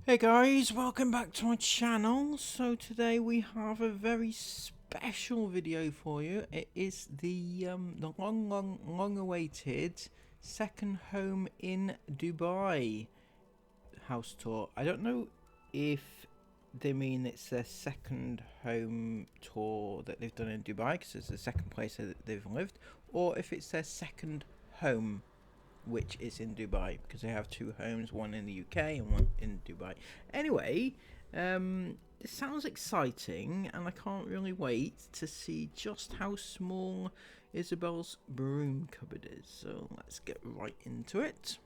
Hey guys, welcome back to my channel. So today we have a very special video for you. It is the long awaited second home in Dubai house tour. I don't know if they mean it's their second home tour that they've done in Dubai, because it's the second place that they've lived, or if it's their second home which is in Dubai, because they have two homes, one in the UK and one in Dubai. Anyway, it sounds exciting, and I can't really wait to see just how small Isabel's broom cupboard is. So let's get right into it.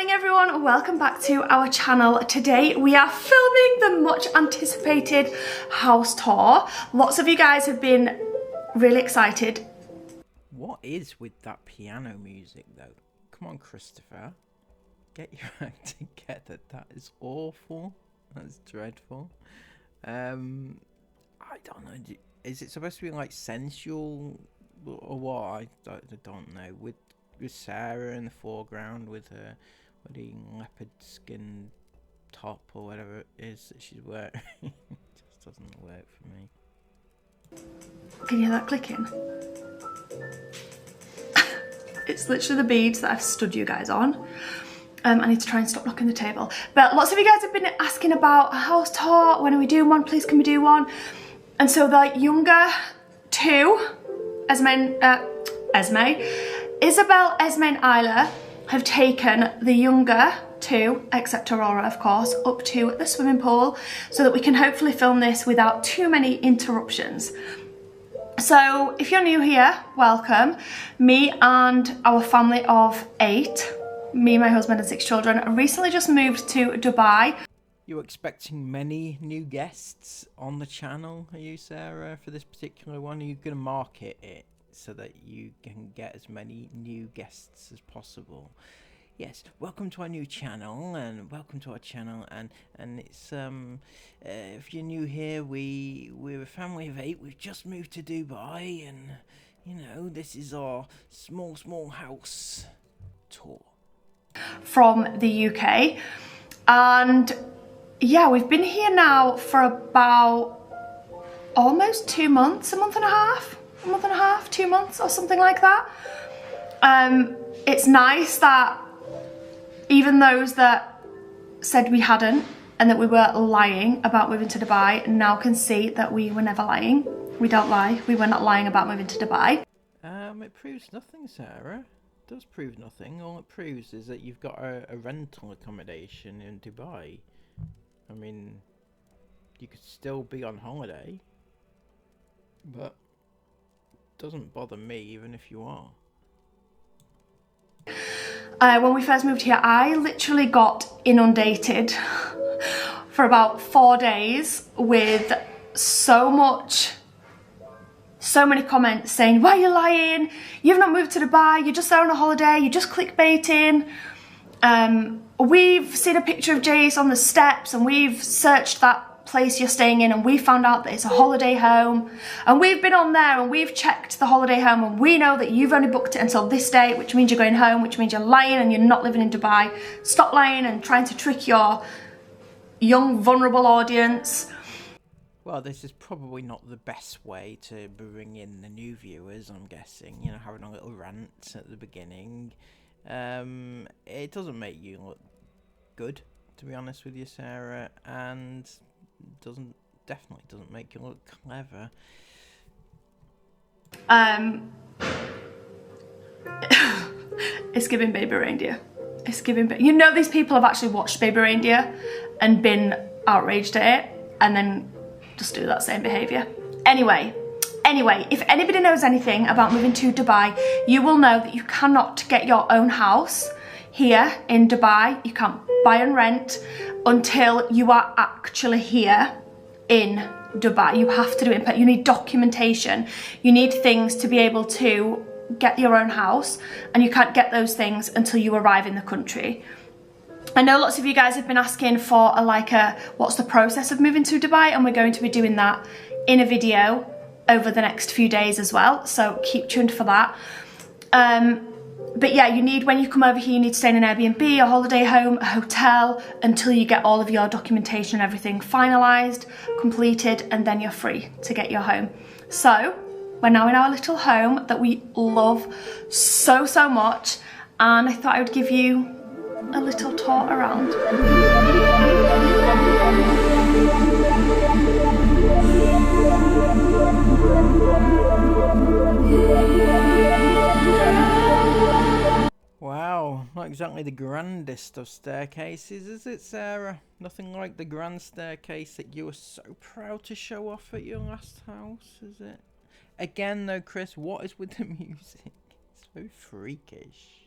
Everyone, welcome back to our channel. Today we are filming the much anticipated house tour. Lots of you guys have been really excited. What is with that piano music though? Come on, Christopher, get your act together. That is awful. That's dreadful. I don't know, is it supposed to be like sensual or what? I don't know. With Sarah in the foreground with her leopard skin top or whatever it is that she's wearing. It just doesn't work for me. Can you hear that clicking? It's literally the beads that I've stood you guys on. I need to try and stop knocking the table. But lots of you guys have been asking about a house tour. When are we doing one? Please can we do one? And so the younger two, Isabel, Esme and Isla, have taken the younger two, except Aurora of course, up to the swimming pool so that we can hopefully film this without too many interruptions. So if you're new here, welcome. Me and our family of 8, me, my husband and 6 children, recently just moved to Dubai. You're expecting many new guests on the channel, are you, Sarah, for this particular one? Are you going to market it so that you can get as many new guests as possible? Yes, welcome to our new channel, and welcome to our channel, and it's if you're new here, we're a family of 8. We've just moved to Dubai, and you know, this is our small house tour from the UK. And yeah, we've been here now for about almost 2 months, a month and a half, 2 months or something like that. It's nice that even those that said we hadn't and that we were lying about moving to Dubai now can see that we were never lying. We don't lie. We were not lying about moving to Dubai. It proves nothing, Sarah. It does prove nothing. All it proves is that you've got a rental accommodation in Dubai. I mean, you could still be on holiday, but doesn't bother me even if you are. When we first moved here, I literally got inundated for about 4 days with so many comments saying, why are you lying? You've not moved to Dubai, you're just there on a holiday, you're just clickbaiting. We've seen a picture of Jace on the steps, and we've searched that place you're staying in, and we found out that it's a holiday home, and we've been on there and we've checked the holiday home, and we know that you've only booked it until this date, which means you're going home, which means you're lying and you're not living in Dubai. Stop lying and trying to trick your young vulnerable audience. Well, this is probably not the best way to bring in the new viewers, I'm guessing, you know, having a little rant at the beginning. It doesn't make you look good, to be honest with you, Sarah, and definitely doesn't make you look clever. It's giving Baby Reindeer. It's giving, you know, these people have actually watched Baby Reindeer and been outraged at it, and then just do that same behaviour. Anyway, if anybody knows anything about moving to Dubai, you will know that you cannot get your own house here in Dubai. You can't buy and rent until you are actually here in Dubai. You have to do it. You need documentation. You need things to be able to get your own house, and you can't get those things until you arrive in the country. I know lots of you guys have been asking for what's the process of moving to Dubai, and we're going to be doing that in a video over the next few days as well, so keep tuned for that. But yeah, when you come over here, you need to stay in an Airbnb, a holiday home, a hotel, until you get all of your documentation and everything finalised, completed, and then you're free to get your home. So we're now in our little home that we love so, so much, and I thought I would give you a little tour around. Wow, not exactly the grandest of staircases, is it, Sarah? Nothing like the grand staircase that you were so proud to show off at your last house, is it? Again though, Chris, what is with the music? It's so freakish.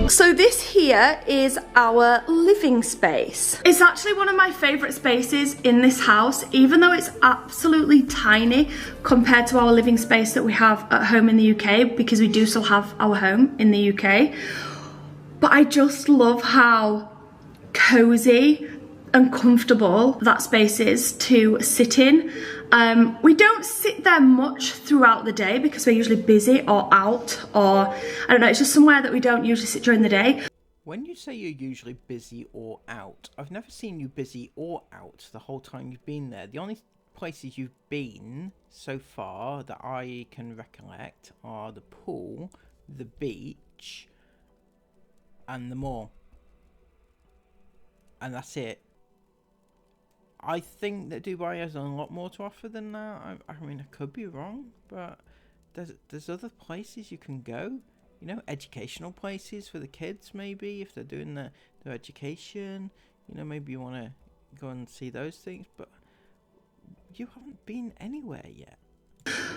So this here is our living space. It's actually one of my favourite spaces in this house, even though it's absolutely tiny compared to our living space that we have at home in the UK, because we do still have our home in the UK. But I just love how cosy and comfortable that space is to sit in. We don't sit there much throughout the day because we're usually busy or out, or I don't know, it's just somewhere that we don't usually sit during the day. When you say you're usually busy or out, I've never seen you busy or out the whole time you've been there. The only places you've been so far that I can recollect are the pool, the beach, and the mall. And that's it. I think that Dubai has a lot more to offer than that. I mean, I could be wrong, but there's other places you can go. You know, educational places for the kids, maybe, if they're doing their education. You know, maybe you want to go and see those things, but you haven't been anywhere yet.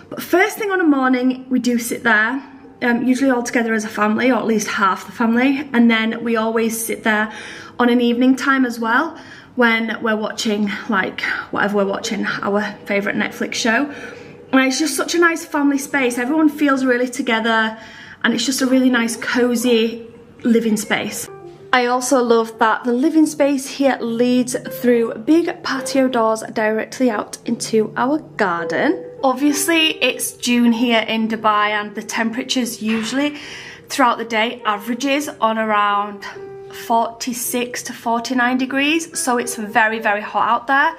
But first thing on a morning, we do sit there, usually all together as a family, or at least half the family, and then we always sit there on an evening time as well, when we're watching, like, whatever we're watching, our favourite Netflix show. And it's just such a nice family space. Everyone feels really together, and it's just a really nice, cosy living space. I also love that the living space here leads through big patio doors directly out into our garden. Obviously, it's June here in Dubai, and the temperatures usually throughout the day averages on around 46 to 49 degrees, so it's very, very hot out there.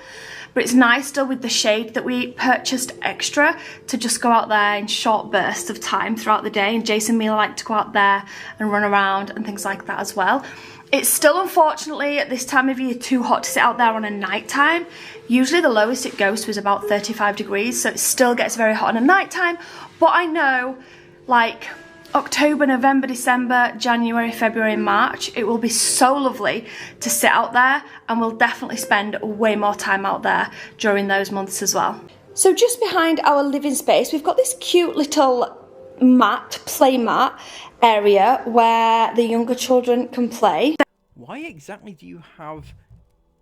But it's nice still with the shade that we purchased extra to just go out there in short bursts of time throughout the day, and Jason and Mila like to go out there and run around and things like that as well. It's still, unfortunately, at this time of year too hot to sit out there on a night time. Usually the lowest it goes to is about 35 degrees, so it still gets very hot on a night time. But I know, like, October, November, December, January, February, and March, it will be so lovely to sit out there, and we'll definitely spend way more time out there during those months as well. So just behind our living space, we've got this cute little play mat area where the younger children can play. Why exactly do you have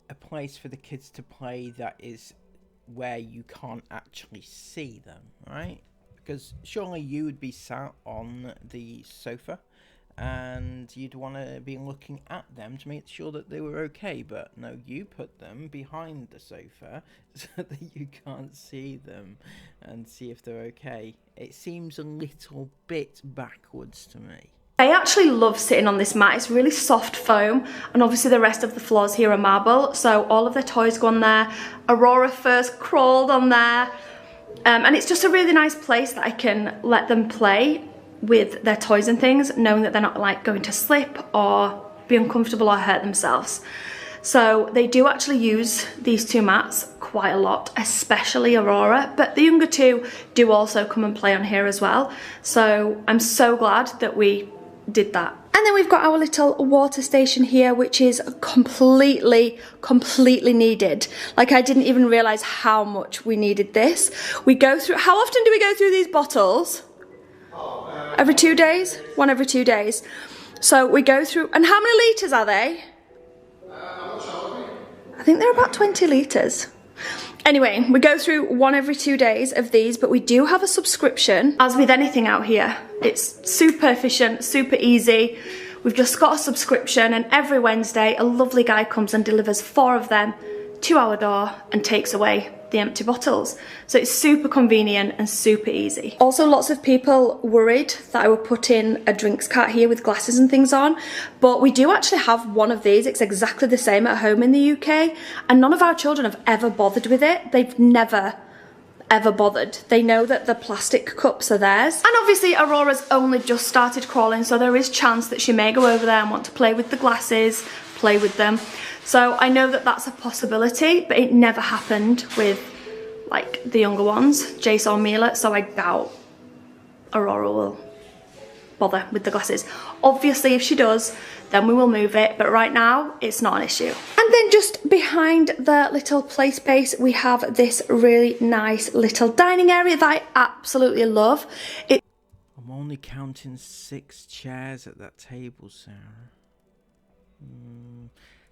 a place for the kids to play that is where you can't actually see them, right? Because surely you would be sat on the sofa and you'd want to be looking at them to make sure that they were okay, but no, you put them behind the sofa so that you can't see them and see if they're okay. It seems a little bit backwards to me. I actually love sitting on this mat. It's really soft foam, and obviously the rest of the floors here are marble, so all of their toys go on there. Aurora first crawled on there. And it's just a really nice place that I can let them play with their toys and things, knowing that they're not like going to slip or be uncomfortable or hurt themselves. So they do actually use these two mats quite a lot, especially Aurora, but the younger two do also come and play on here as well. So I'm so glad that we did that. And then we've got our little water station here, which is completely needed. Like, I didn't even realise how much we needed this. We go through, how often do we go through these bottles? Every 2 days? One every 2 days. So we go through, and how many litres are they? I think they're about 20 litres. Anyway, we go through one every 2 days of these, but we do have a subscription. As with anything out here, it's super efficient, super easy. We've just got a subscription, and every Wednesday a lovely guy comes and delivers 4 of them to our door and takes away the empty bottles. So it's super convenient and super easy. Also, lots of people worried that I would put in a drinks cart here with glasses and things on, but we do actually have one of these. It's exactly the same at home in the UK, and none of our children have ever bothered with it. They've never ever bothered. They know that the plastic cups are theirs. And obviously Aurora's only just started crawling, so there is chance that she may go over there and want to play with the glasses, play with them. So I know that that's a possibility, but it never happened with like the younger ones, Jace or Mila, so I doubt Aurora will bother with the glasses. Obviously if she does, then we will move it, but right now it's not an issue. And then just behind the little play space, we have this really nice little dining area that I absolutely love. I'm only counting 6 chairs at that table, Sarah.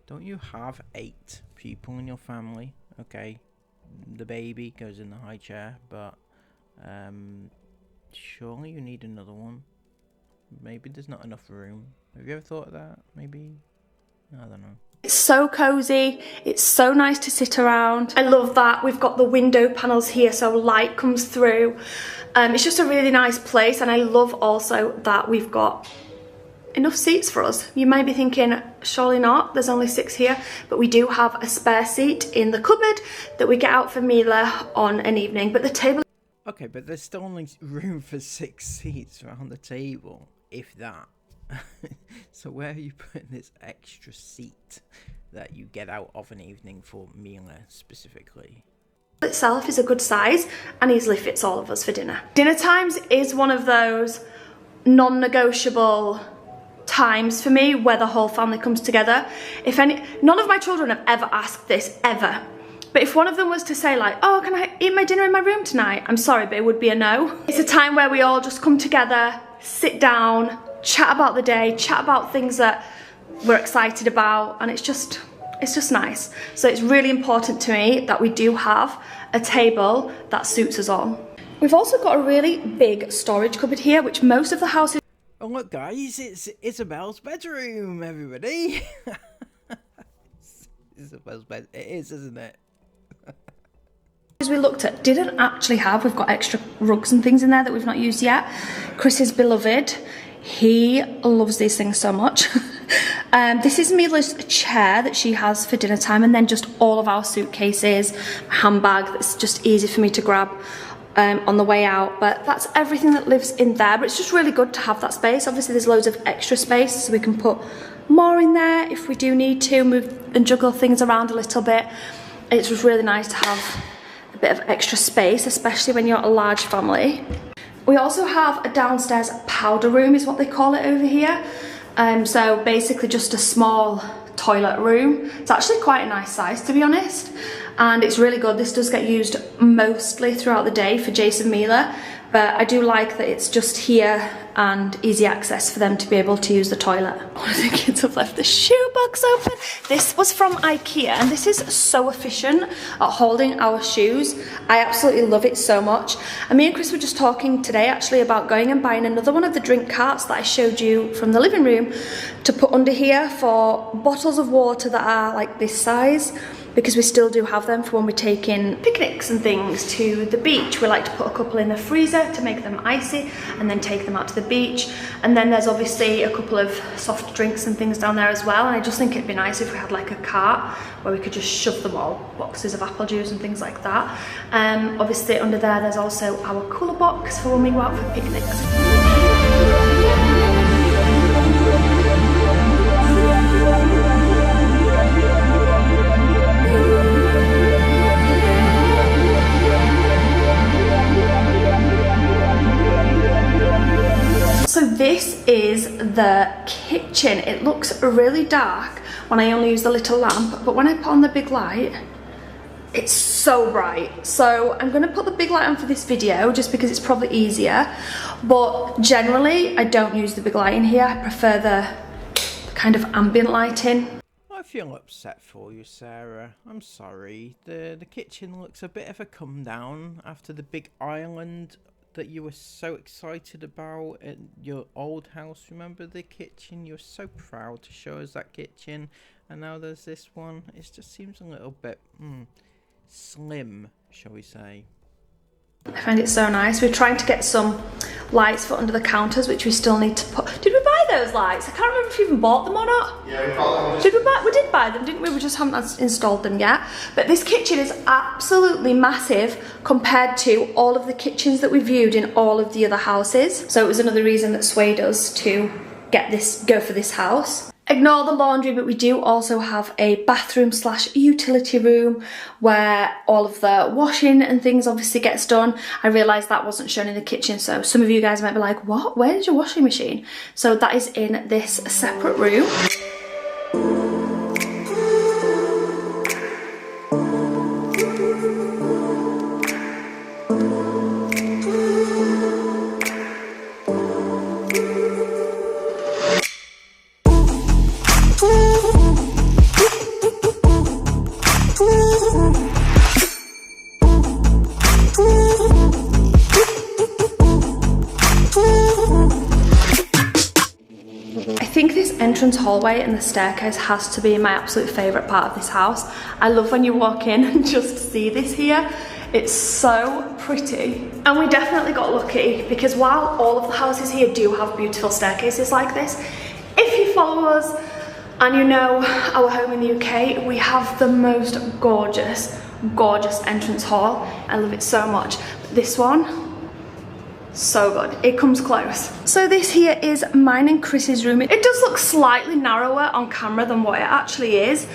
Don't you have 8 people in your family? Okay, the baby goes in the high chair, but surely you need another one. Maybe there's not enough room. Have you ever thought of that? Maybe? I don't know. It's so cozy, it's so nice to sit around. I love that we've got the window panels here so light comes through. It's just a really nice place, and I love also that we've got enough seats for us. You might be thinking, surely not, there's only 6 here, but we do have a spare seat in the cupboard that we get out for Mila on an evening, but the table... Okay, but there's still only room for 6 seats around the table, if that. So where are you putting this extra seat that you get out of an evening for Mila specifically? Itself is a good size and easily fits all of us for dinner. Dinner times is one of those non-negotiable times for me where the whole family comes together. None of my children have ever asked this, ever. But if one of them was to say like, oh, can I eat my dinner in my room tonight? I'm sorry, but it would be a no. It's a time where we all just come together, sit down, chat about the day, chat about things that we're excited about, and it's just nice. So it's really important to me that we do have a table that suits us all. We've also got a really big storage cupboard here, which most of the houses... Oh look guys, it's Isabel's bedroom, everybody. Isabel's bed, it is, isn't it? As we looked at, didn't actually have, we've got extra rugs and things in there that we've not used yet. Chris's beloved, he loves these things so much. This is Mila's chair that she has for dinner time, and then just all of our suitcases, handbag that's just easy for me to grab on the way out. But that's everything that lives in there, but it's just really good to have that space. Obviously there's loads of extra space, so we can put more in there if we do need to move and juggle things around a little bit. It's just really nice to have a bit of extra space, especially when you're a large family. We also have a downstairs powder room, is what they call it over here. So basically just a small toilet room. It's actually quite a nice size, to be honest, and it's really good. This does get used mostly throughout the day for Jace and Mila, but I do like that it's just here and easy access for them to be able to use the toilet. One of the kids have left the shoebox open. This was from IKEA, and this is so efficient at holding our shoes. I absolutely love it so much. And me and Chris were just talking today actually about going and buying another one of the drink carts that I showed you from the living room to put under here for bottles of water that are like this size, because we still do have them for when we're taking picnics and things to the beach. We like to put a couple in the freezer to make them icy and then take them out to the beach. And then there's obviously a couple of soft drinks and things down there as well. And I just think it'd be nice if we had like a cart where we could just shove them all, boxes of apple juice and things like that. Obviously under there, there's also our cooler box for when we go out for picnics. So this is the kitchen. It looks really dark when I only use the little lamp, but when I put on the big light, it's so bright. So I'm gonna put the big light on for this video just because it's probably easier. But generally, I don't use the big light in here. I prefer the kind of ambient lighting. I feel upset for you, Sarah. I'm sorry. The kitchen looks a bit of a come down after the big island that you were so excited about at your old house. Remember the kitchen? You were so proud to show us that kitchen, and now there's this one. It just seems a little bit slim, shall we say. I find it so nice. We're trying to get some lights for under the counters, which we still need to put. Did we buy those lights? I can't remember if we even bought them or not. Yeah, we bought them. Did we buy? We did buy them, didn't we? We just haven't installed them yet. But this kitchen is absolutely massive compared to all of the kitchens that we viewed in all of the other houses. So it was another reason that swayed us to go for this house. Ignore the laundry, but we do also have a bathroom / utility room where all of the washing and things obviously gets done. I realised that wasn't shown in the kitchen, so some of you guys might be like, what? Where is your washing machine? So that is in this separate room. I think this entrance hallway and the staircase has to be my absolute favourite part of this house. I love when you walk in and just see this here. It's so pretty. And we definitely got lucky because while all of the houses here do have beautiful staircases like this, if you follow us and you know our home in the UK, we have the most gorgeous entrance hall. I love it so much. But this one, so good. It comes close. So this here is mine and Chris's room. It does look slightly narrower on camera than what it actually is.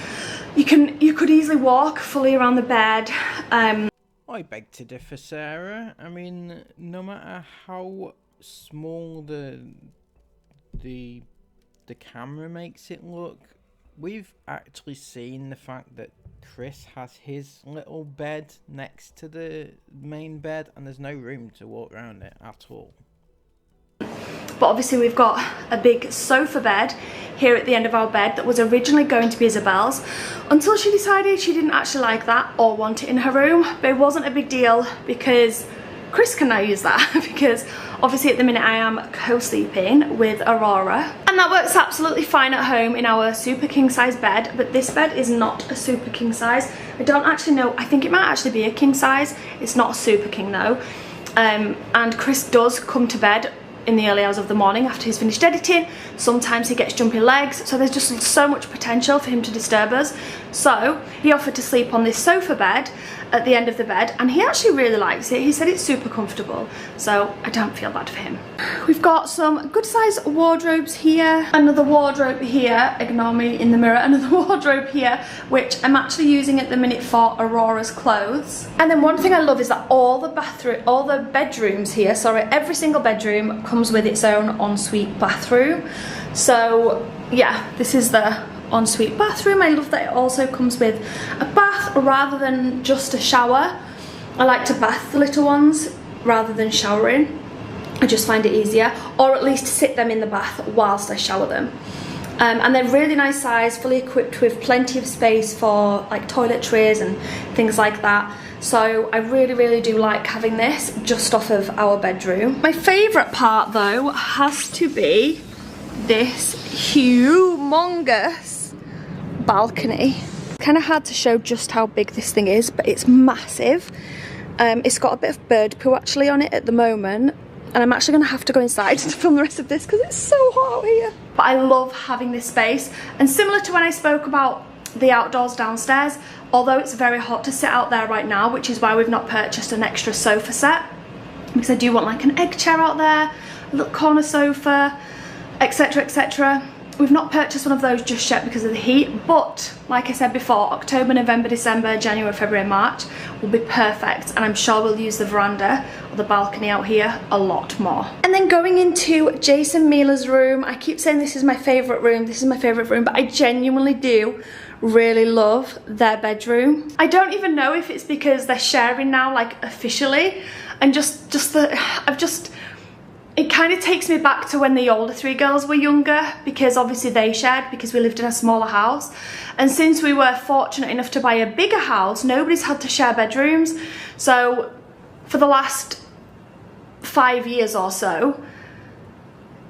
You could easily walk fully around the bed. I beg to differ, Sarah. I mean, no matter how small the camera makes it look, we've actually seen the fact that Chris has his little bed next to the main bed and there's no room to walk around it at all. But obviously we've got a big sofa bed here at the end of our bed that was originally going to be Isabel's until she decided she didn't actually like that or want it in her room. But it wasn't a big deal because Chris can now use that because obviously at the minute I am co-sleeping with Aurora. And that works absolutely fine at home in our super king size bed, but this bed is not a super king size. I don't actually know, I think it might actually be a king size. It's not a super king though. And Chris does come to bed in the early hours of the morning after he's finished editing. Sometimes he gets jumpy legs, so there's just so much potential for him to disturb us. So he offered to sleep on this sofa bed at the end of the bed, and he actually really likes it. He said it's super comfortable, so I don't feel bad for him. We've got some good sized wardrobes here, another wardrobe here, ignore me in the mirror, another wardrobe here, which I'm actually using at the minute for Aurora's clothes. And then one thing I love is that all the bedrooms here, sorry, every single bedroom comes with its own ensuite bathroom. So yeah, this is the ensuite bathroom. I love that it also comes with a bath rather than just a shower. I like to bath the little ones rather than showering. I just find it easier, or at least sit them in the bath whilst I shower them. And they're really nice size, fully equipped with plenty of space for like toiletries and things like that. So I really do like having this just off of our bedroom. My favourite part though has to be this humongous balcony. Kind of hard to show just how big this thing is, but it's massive. It's got a bit of bird poo actually on it at the moment, and I'm actually going to have to go inside to film the rest of this because it's so hot out here. But I love having this space, and similar to when I spoke about the outdoors downstairs, although it's very hot to sit out there right now, which is why we've not purchased an extra sofa set, because I do want like an egg chair out there, a little corner sofa, etc, etc. We've not purchased one of those just yet because of the heat, but like I said before, October, November, December, January, February, March will be perfect, and I'm sure we'll use the veranda or the balcony out here a lot more. And then going into Jason Mila's room, I keep saying this is my favourite room, but I genuinely do really love their bedroom. I don't even know if it's because they're sharing now, like officially, and it kind of takes me back to when the older three girls were younger, because obviously they shared because we lived in a smaller house. And since we were fortunate enough to buy a bigger house, nobody's had to share bedrooms. So for the last 5 years or so,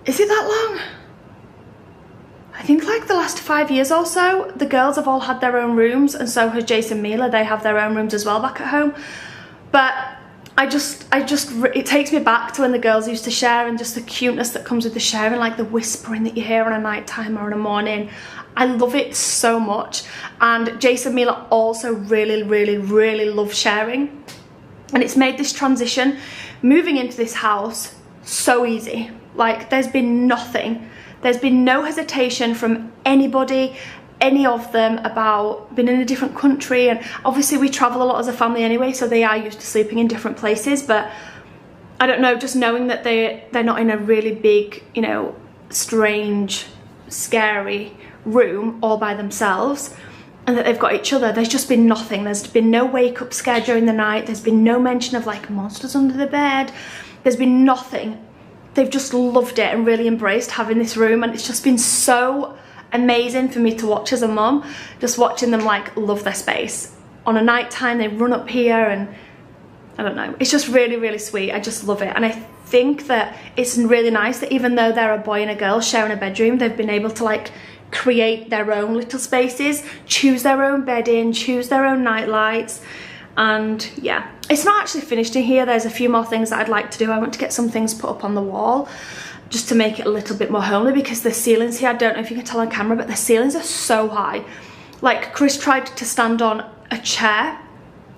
is it that long? I think like the last 5 years or so, the girls have all had their own rooms, and so has Jason and Mila. They have their own rooms as well back at home. But it takes me back to when the girls used to share, and just the cuteness that comes with the sharing, like the whispering that you hear on a night time or in a morning. I love it so much. And Jason and Mila also really love sharing. And it's made this transition, moving into this house, so easy. Like there's been no hesitation from anybody, any of them, about being in a different country. And obviously we travel a lot as a family anyway, so they are used to sleeping in different places. But I don't know, just knowing that they're not in a really big, you know, strange, scary room all by themselves, and that they've got each other. There's just been nothing. There's been no wake up scare during the night. There's been no mention of like monsters under the bed. There's been nothing. They've just loved it and really embraced having this room, and it's just been so amazing for me to watch as a mum, just watching them like love their space. On a night time they run up here, and I don't know, it's just really sweet. I just love it. And I think that it's really nice that even though they're a boy and a girl sharing a bedroom, they've been able to like create their own little spaces, choose their own bedding, choose their own night lights. And yeah, it's not actually finished in here. There's a few more things that I'd like to do. I want to get some things put up on the wall just to make it a little bit more homely, because the ceilings here, I don't know if you can tell on camera, but the ceilings are so high. Like Chris tried to stand on a chair,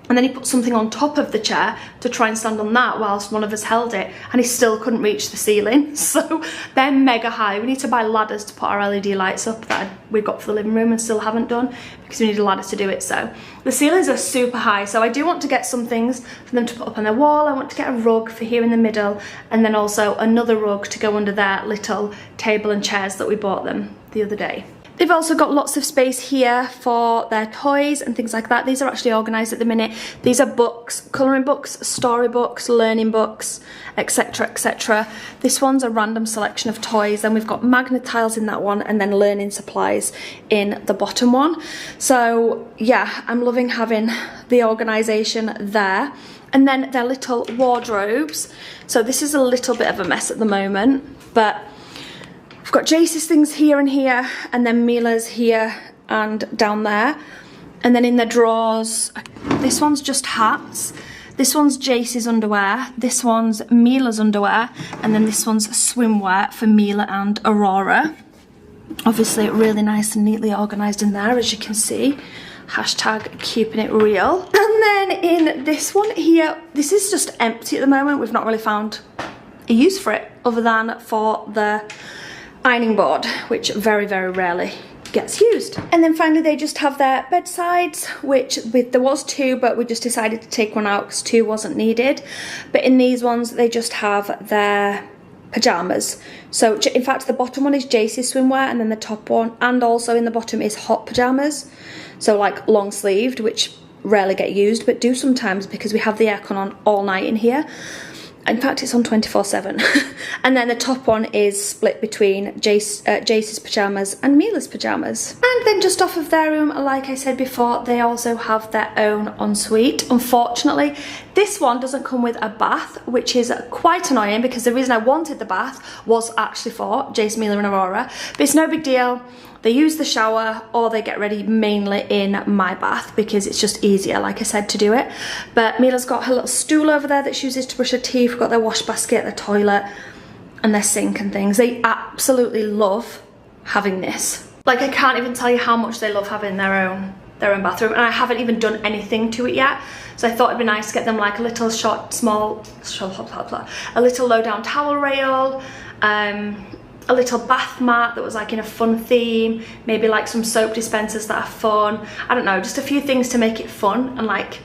and then he put something on top of the chair to try and stand on that whilst one of us held it, and he still couldn't reach the ceiling. So they're mega high. We need to buy ladders to put our LED lights up that we've got for the living room and still haven't done, because we need a ladder to do it. So the ceilings are super high. So I do want to get some things for them to put up on their wall. I want to get a rug for here in the middle, and then also another rug to go under their little table and chairs that we bought them the other day. They've also got lots of space here for their toys and things like that. These are actually organised at the minute. These are books, colouring books, storybooks, learning books, etc, etc. This one's a random selection of toys. Then we've got magnet tiles in that one, and then learning supplies in the bottom one. So yeah, I'm loving having the organisation there. And then their little wardrobes. So this is a little bit of a mess at the moment, but I've got Jace's things here and here, and then Mila's here and down there. And then in the drawers, this one's just hats. This one's Jace's underwear. This one's Mila's underwear. And then this one's swimwear for Mila and Aurora. Obviously really nice and neatly organised in there, as you can see. Hashtag keeping it real. And then in this one here, this is just empty at the moment. We've not really found a use for it other than for the ironing board, which very rarely gets used. And then finally they just have their bedsides, which there was two, but we just decided to take one out because two wasn't needed. But in these ones they just have their pajamas. So in fact the bottom one is Jace's swimwear, and then the top one and also in the bottom is hot pajamas, so like long sleeved, which rarely get used but do sometimes because we have the aircon on all night in here. In fact, it's on 24/7. And then the top one is split between Jace's pyjamas and Mila's pyjamas. And then just off of their room, like I said before, they also have their own ensuite. Unfortunately, this one doesn't come with a bath, which is quite annoying because the reason I wanted the bath was actually for Jace, Mila and Aurora. But it's no big deal. They use the shower or they get ready mainly in my bath because it's just easier, like I said, to do it. But Mila's got her little stool over there that she uses to brush her teeth. We've got their wash basket, their toilet and their sink and things. They absolutely love having this. Like, I can't even tell you how much they love having their own bathroom, and I haven't even done anything to it yet. So I thought it'd be nice to get them like a little a little low down towel rail, a little bath mat that was like in a fun theme, maybe like some soap dispensers that are fun. I don't know, just a few things to make it fun and like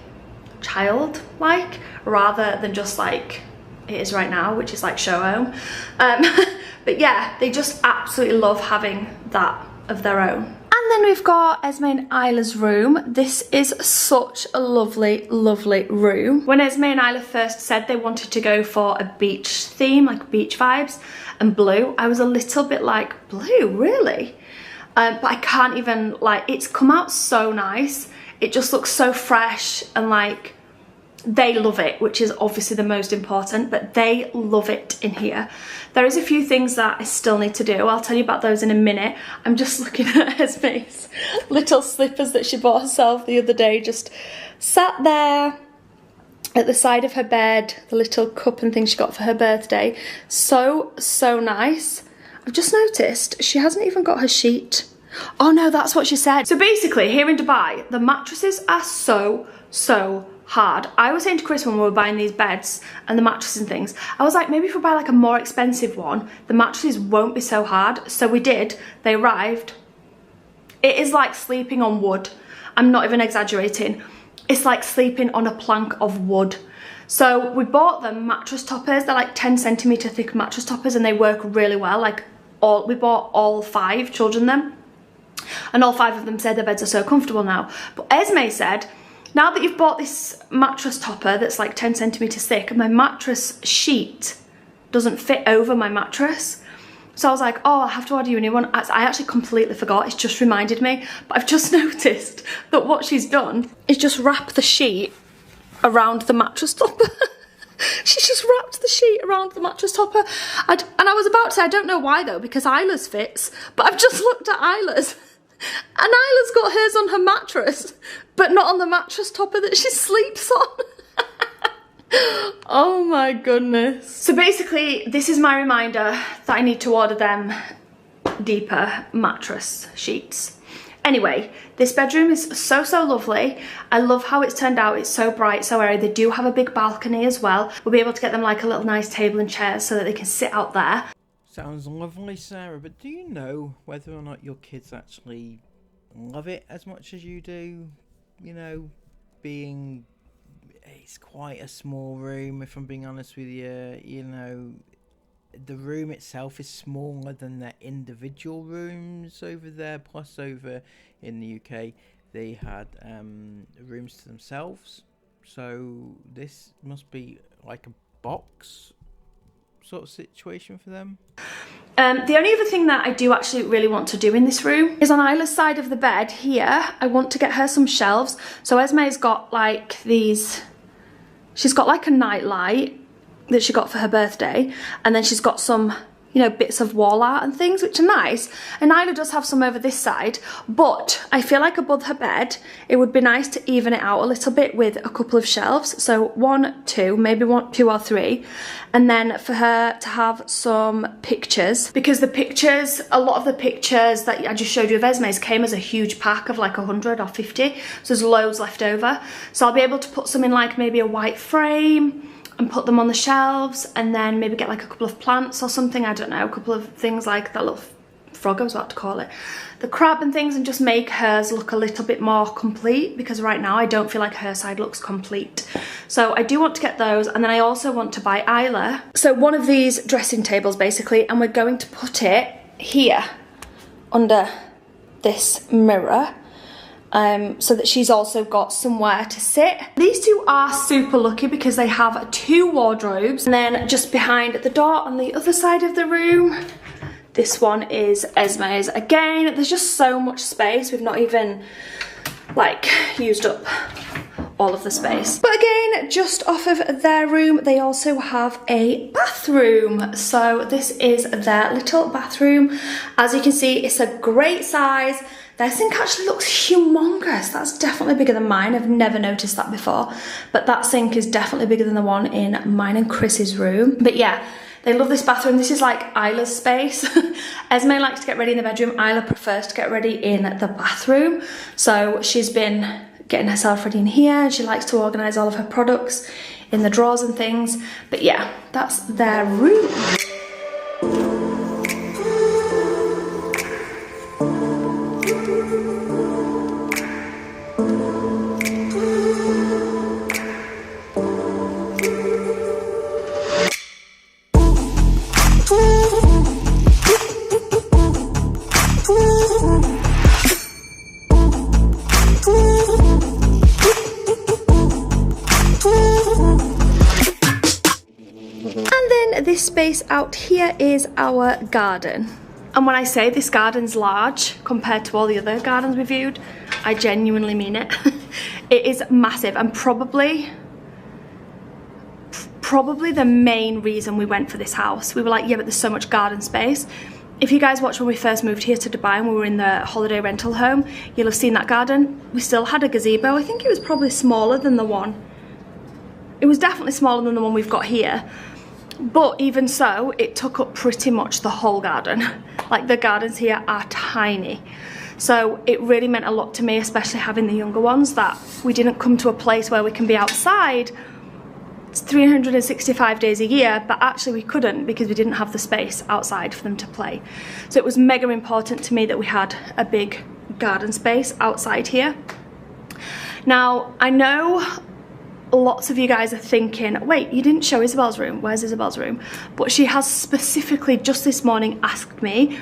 child-like, rather than just like it is right now, which is like show home. But yeah, they just absolutely love having that of their own. And And then we've got Esme and Isla's room. This is such a lovely, lovely room. When Esme and Isla first said they wanted to go for a beach theme, like beach vibes, and blue, I was a little bit like, blue, really? But I can't even, like, it's come out so nice. It just looks so fresh, and like, they love it, which is obviously the most important, but they love it in here. There is a few things that I still need to do. I'll tell you about those in a minute. I'm just looking at Esme's little slippers that she bought herself the other day, just sat there at the side of her bed, the little cup and thing she got for her birthday. So, so nice. I've just noticed she hasn't even got her sheet. Oh no, that's what she said. So basically, here in Dubai, the mattresses are so hard. I was saying to Chris when we were buying these beds and the mattresses and things, I was like, maybe if we buy like a more expensive one, the mattresses won't be so hard. So we did. They arrived. It is like sleeping on wood. I'm not even exaggerating. It's like sleeping on a plank of wood. So we bought them mattress toppers. They're like 10 centimeter thick mattress toppers, and they work really well. Like we bought all 5 children them, and all 5 of them said their beds are so comfortable now. But Esme said, now that you've bought this mattress topper that's like 10 centimeters thick, my mattress sheet doesn't fit over my mattress. So I was like, oh, I'll have to order you a new one. I actually completely forgot. It's just reminded me. But I've just noticed that what she's done is just wrap the sheet around the mattress topper. She's just wrapped the sheet around the mattress topper. And I was about to say, I don't know why though, because Isla's fits. But I've just looked at Isla's. And Isla's got hers on her mattress, but not on the mattress topper that she sleeps on. Oh my goodness. So basically, this is my reminder that I need to order them deeper mattress sheets. Anyway, this bedroom is so lovely. I love how it's turned out. It's so bright, so airy. They do have a big balcony as well. We'll be able to get them like a little nice table and chairs so that they can sit out there. Sounds lovely, Sarah, but do you know whether or not your kids actually love it as much as you do? You know, it's quite a small room, if I'm being honest with you. You know, the room itself is smaller than their individual rooms over there, plus over in the UK they had rooms to themselves. So this must be like a box sort of situation for them. The only other thing that I do actually really want to do in this room is on Isla's side of the bed here, I want to get her some shelves. So Esme's got like these, she's got like a night light that she got for her birthday, and then she's got some, you know, bits of wall art and things, which are nice. And Isla does have some over this side, but I feel like above her bed, it would be nice to even it out a little bit with a couple of shelves. So 1, 2, maybe 1, 2 or 3. And then for her to have some pictures, because the pictures, a lot of the pictures that I just showed you of Esme's came as a huge pack of like 100 or 50. So there's loads left over. So I'll be able to put some in like maybe a white frame and put them on the shelves, and then maybe get like a couple of plants or something, I don't know, a couple of things like that little frog I was about to call it, the crab and things, and just make hers look a little bit more complete, because right now I don't feel like her side looks complete. So I do want to get those, and then I also want to buy Isla so one of these dressing tables basically, and we're going to put it here under this mirror, so that she's also got somewhere to sit. These two are super lucky because they have 2 wardrobes, and then just behind the door on the other side of the room, this one is Esme's. Again, there's just so much space. We've not even like used up all of the space. But again, just off of their room, they also have a bathroom. So this is their little bathroom. As you can see, it's a great size. Their sink actually looks humongous. That's definitely bigger than mine. I've never noticed that before. But that sink is definitely bigger than the one in mine and Chris's room. But yeah, they love this bathroom. This is like Isla's space. Esme likes to get ready in the bedroom. Isla prefers to get ready in the bathroom. So she's been getting herself ready in here, and she likes to organise all of her products in the drawers and things. But yeah, that's their room. this space out here is our garden. And when I say this garden's large compared to all the other gardens we viewed, I genuinely mean it. It is massive, and probably the main reason we went for this house. We were like, yeah, but there's so much garden space. If you guys watched when we first moved here to Dubai and we were in the holiday rental home, you'll have seen that garden. We still had a gazebo. I think it was probably smaller than the one. It was definitely smaller than the one we've got here. But even so, it took up pretty much the whole garden. Like, the gardens here are tiny. So it really meant a lot to me, especially having the younger ones, that we didn't come to a place where we can be outside 365 days a year, but actually we couldn't because we didn't have the space outside for them to play. So it was mega important to me that we had a big garden space outside here. Now, I know lots of you guys are thinking, wait, you didn't show Isabel's room, where's Isabel's room? But she has specifically just this morning asked me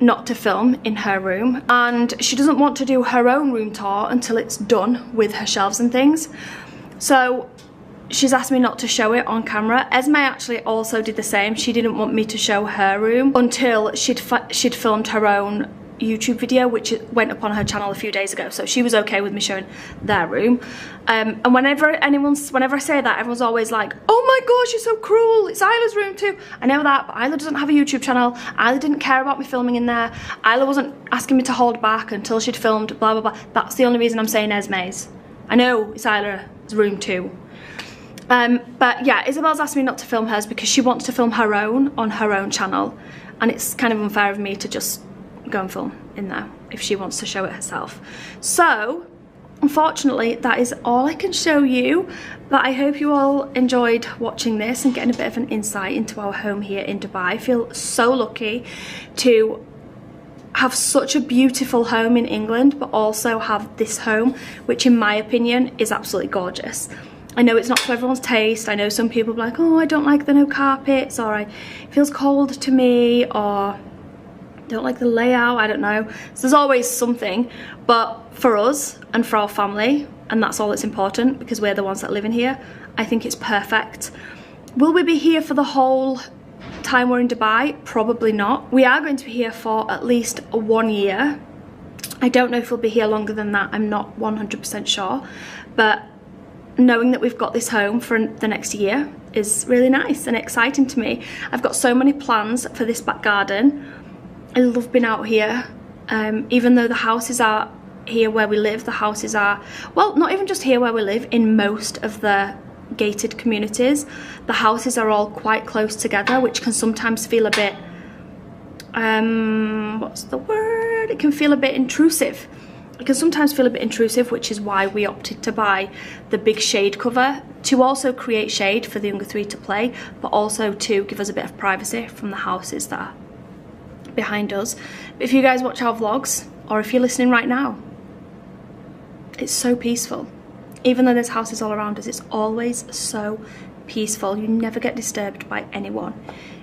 not to film in her room, and she doesn't want to do her own room tour until it's done with her shelves and things. So she's asked me not to show it on camera. Esme actually also did the same. She didn't want me to show her room until she'd filmed her own YouTube video, which went up on her channel a few days ago. So she was okay with me showing their room. And whenever I say that, everyone's always like, oh my gosh, you're so cruel, it's Isla's room too. I know that, but Isla doesn't have a YouTube channel. Isla didn't care about me filming in there. Isla wasn't asking me to hold back until she'd filmed blah blah blah. That's the only reason I'm saying Esme's. I know it's Isla's room too. But yeah, Isabel's asked me not to film hers because she wants to film her own on her own channel, and it's kind of unfair of me to just go and film in there if she wants to show it herself. So unfortunately that is all I can show you, but I hope you all enjoyed watching this and getting a bit of an insight into our home here in Dubai. I feel so lucky to have such a beautiful home in England, but also have this home, which in my opinion is absolutely gorgeous. I know it's not for everyone's taste. I know some people are like, oh, I don't like the no carpets, or it feels cold to me, or don't like the layout, I don't know. So there's always something, but for us and for our family, and that's all that's important because we're the ones that live in here, I think it's perfect. Will we be here for the whole time we're in Dubai? Probably not. We are going to be here for at least 1 year. I don't know if we'll be here longer than that. I'm not 100% sure, but knowing that we've got this home for the next year is really nice and exciting to me. I've got so many plans for this back garden. I love being out here. Even though the houses are here where we live, the houses are, well, not even just here where we live, in most of the gated communities, the houses are all quite close together, which can sometimes feel a bit, what's the word? It can feel a bit intrusive. It can sometimes feel a bit intrusive, which is why we opted to buy the big shade cover, to also create shade for the younger three to play, but also to give us a bit of privacy from the houses that are behind us. But if you guys watch our vlogs, or if you're listening right now, it's so peaceful. Even though there's houses all around us, it's always so peaceful. You never get disturbed by anyone.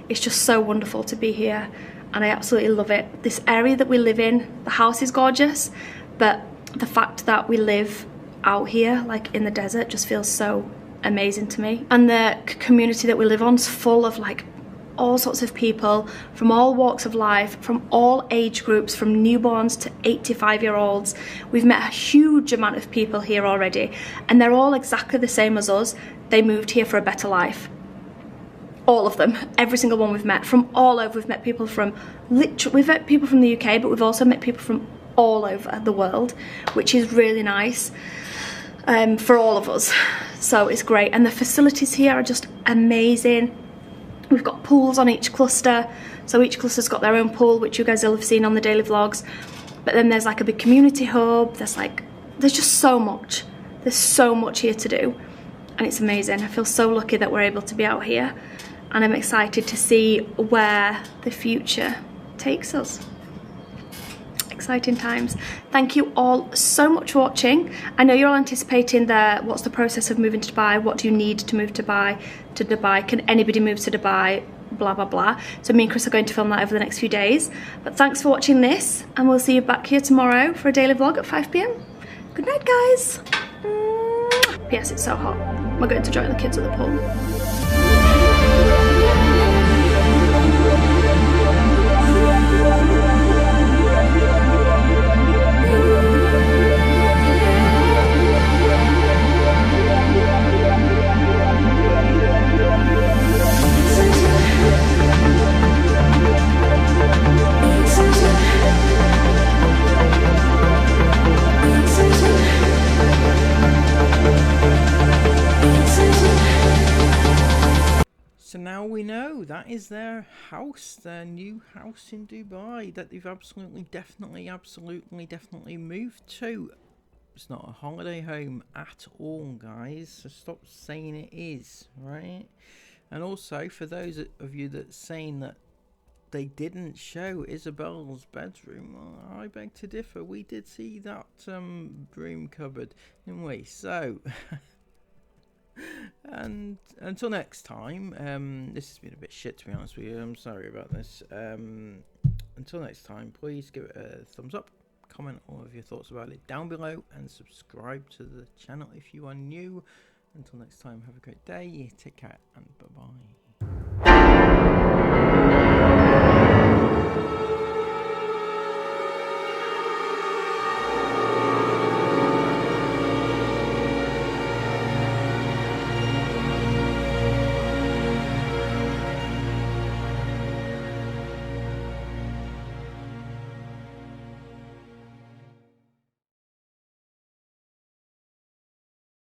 It's just so wonderful to be here, and I absolutely love it. This area that we live in, the house is gorgeous, but the fact that we live out here, like in the desert, just feels so amazing to me. And the community that we live on is full of like all sorts of people from all walks of life, from all age groups, from newborns to 85-year-olds. We've met a huge amount of people here already, and they're all exactly the same as us. They moved here for a better life. All of them, every single one we've met from all over. We've met people from we've met people from the UK, but we've also met people from all over the world, which is really nice for all of us. So it's great, and the facilities here are just amazing. We've got pools on each cluster, so each cluster's got their own pool, which you guys will have seen on the daily vlogs. But then there's like a big community hub. There's just so much. There's so much here to do, and it's amazing. I feel so lucky that we're able to be out here, and I'm excited to see where the future takes us. Exciting times. Thank you all so much for watching. I know you're all anticipating what's the process of moving to Dubai, what do you need to move to Dubai, can anybody move to Dubai, blah blah blah. So me and Chris are going to film that over the next few days. But thanks for watching this, and we'll see you back here tomorrow for a daily vlog at 5 PM. Good night, guys. Yes, it's so hot. We're going to join the kids at the pool. so that is their house, their new house in Dubai that they've absolutely, definitely moved to. It's not a holiday home at all, guys, so stop saying it is, right? And also, for those of you that saying that they didn't show Isabel's bedroom, well, I beg to differ. We did see that broom cupboard, didn't we? So, and until next time, this has been a bit shit, to be honest with you. I'm sorry about this. Until next time, please give it a thumbs up, comment all of your thoughts about it down below, and subscribe to the channel if you are new. Until next time, have a great day, take care, and bye-bye.